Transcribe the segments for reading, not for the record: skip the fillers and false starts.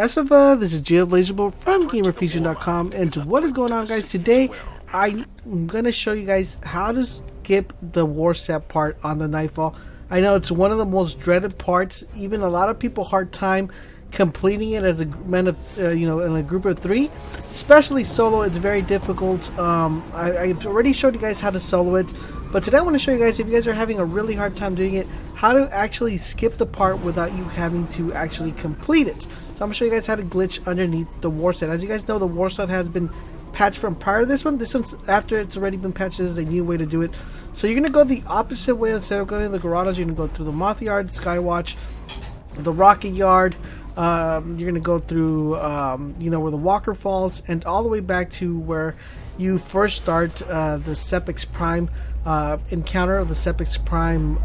S.A.B.E.R, this is LaserBolt from GamerFusion.com, and what is going on, guys? Today I'm going to show you guys how to skip the Warsat part on the Nightfall. I know it's one of the most dreaded parts. Even a lot of people hard time completing it as a men of, in a group of 3, especially solo. It's very difficult. I've already showed you guys how to solo it, but today I want to show you guys, if you guys are having a really hard time doing it, how to actually skip the part without you having to actually complete it. So I'm going to show you guys how to glitch underneath the Warsat. As you guys know, the Warsat has been patched from prior to this one. This one's after it's already been patched. This is a new way to do it. So you're going to go the opposite way. Instead of going to the Grottos, you're going to go through the Moth Yard, Skywatch, the Rocket Yard. You're going to go through, where the Walker falls, and all the way back to where you first start the S.A.B.E.R Prime encounter, the S.A.B.E.R Prime,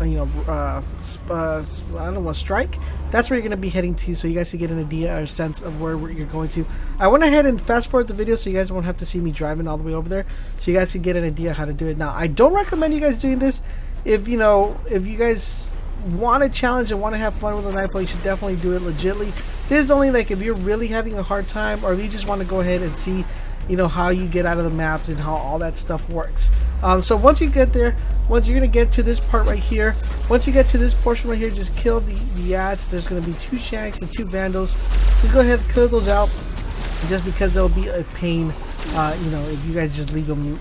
strike. That's where you're going to be heading to, so you guys can get an idea or a sense of where you're going to. I went ahead and fast forward the video so you guys won't have to see me driving all the way over there, so you guys can get an idea how to do it. Now, I don't recommend you guys doing this. If you guys want a challenge and want to have fun with a Nightfall, you should definitely do it legitly. This is only like if you're really having a hard time, or if you just want to go ahead and see how you get out of the maps and how all that stuff works. So once you get there, once you're going to get to this part right here, once you get to this portion right here, just kill the ads. There's going to be 2 Shanks and 2 Vandals. So go ahead and kill those out, just because they'll be a pain, if you guys just leave them,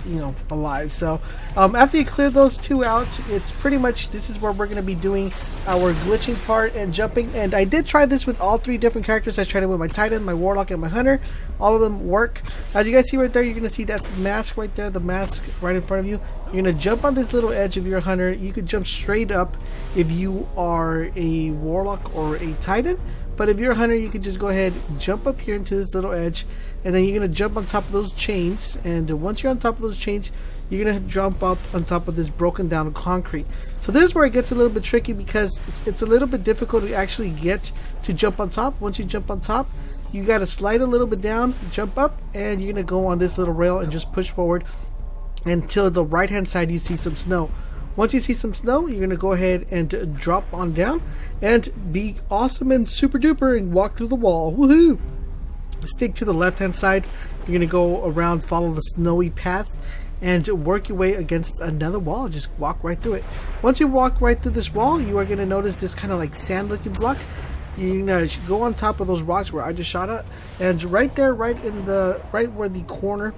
alive. So after you clear those 2 out, it's pretty much, this is where we're going to be doing our glitching part and jumping. And I did try this with all 3 different characters. I tried it with my Titan, my Warlock, and my Hunter. All of them work. As you guys see right there, you're going to see that mask right there, the mask right in front of you. You're going to jump on this little edge if you're a Hunter. You could jump straight up if you are a Warlock or a Titan. But if you're a Hunter, you can just go ahead, jump up here into this little edge, and then you're going to jump on top of those chains. And once you're on top of those chains, you're going to jump up on top of this broken down concrete. So this is where it gets a little bit tricky, because it's a little bit difficult to actually get to jump on top. Once you jump on top, you got to slide a little bit down, jump up, and you're going to go on this little rail and just push forward until the right hand side you see some snow. Once you see some snow, you're going to go ahead and drop on down and be awesome and super duper and walk through the wall. Woohoo! Stick to the left hand side. You're going to go around, follow the snowy path, and work your way against another wall. Just walk right through it. Once you walk right through this wall, you are going to notice this kind of like sand looking block. You're going to go on top of those rocks where I just shot at, and right there, right where the corner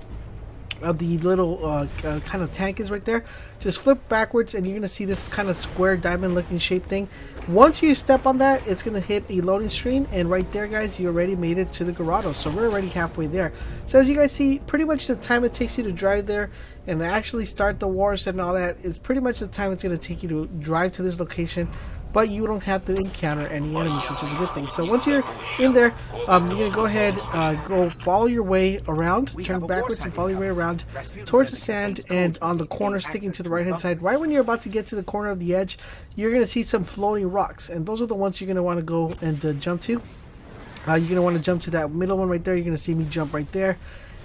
of the little kind of tank is right there, just flip backwards and you're going to see this kind of square diamond looking shape thing. Once you step on that, it's going to hit a loading screen, and right there, guys, you already made it to the Grottos. So we're already halfway there. So as you guys see, pretty much the time it takes you to drive there and actually start the wars and all that is pretty much the time it's going to take you to drive to this location. But you don't have to encounter any enemies, which is a good thing. So once you're in there, you're going to go ahead, go follow your way around, turn backwards and follow your way around towards the sand, and on the corner, sticking to the right hand side, right when you're about to get to the corner of the edge, you're going to see some floating rocks, and those are the ones you're going to want to go and jump to. You're going to want to jump to that middle one right there. You're going to see me jump right there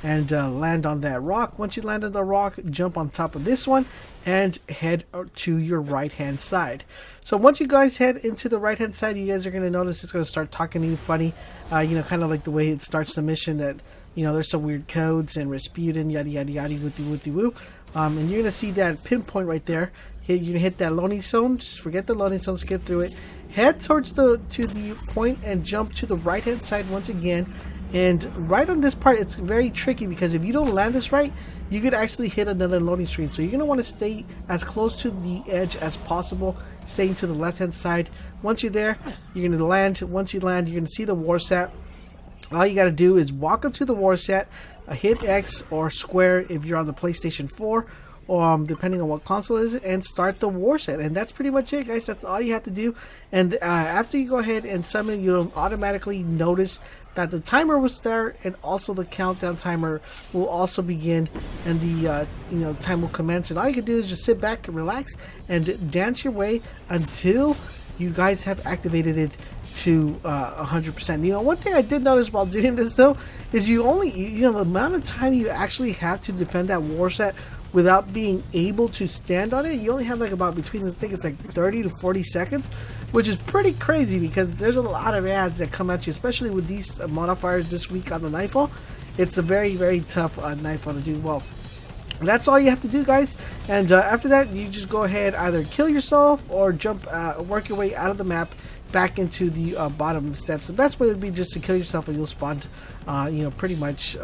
and land on that rock. Once you land on the rock, jump on top of this one and head to your right hand side. So once you guys head into the right hand side, you guys are going to notice it's going to start talking to you funny, kind of like the way it starts the mission, that there's some weird codes and Rasputin, yada yada yada, wooty woo. And you're going to see that pinpoint right there. You're going to hit that loading zone. Just forget the loading zone, skip through it, head towards the point and jump to the right hand side once again. And right on this part, it's very tricky, because if you don't land this right, you could actually hit another loading screen. So you're going to want to stay as close to the edge as possible, staying to the left hand side. Once you're there, you're going to land. Once you land, you're going to see the Warsat. All you got to do is walk up to the Warsat, hit X or square if you're on the PlayStation 4, or depending on what console it is, and start the Warsat. And that's pretty much it, guys. That's all you have to do. And after you go ahead and summon, you'll automatically notice that the timer will start, and also the countdown timer will also begin, and the time will commence. And all you can do is just sit back and relax and dance your way until you guys have activated it to 100%. One thing I did notice while doing this though is you only, the amount of time you actually have to defend that Warsat without being able to stand on it. You only have like about between, I think it's like 30 to 40 seconds, which is pretty crazy because there's a lot of ads that come at you, especially with these modifiers this week on the Nightfall. It's a very, very tough Nightfall to do. Well, that's all you have to do, guys. And after that, you just go ahead, either kill yourself or jump, work your way out of the map back into the bottom steps. The best way would be just to kill yourself, and you'll spawn, pretty much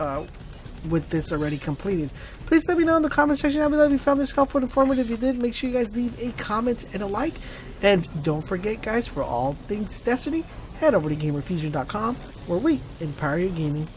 with this already completed. Please let me know in the comment section down below if you found this helpful and informative. If you did, make sure you guys leave a comment and a like. And don't forget, guys, for all things Destiny, head over to GamerFusion.com, where we empower your gaming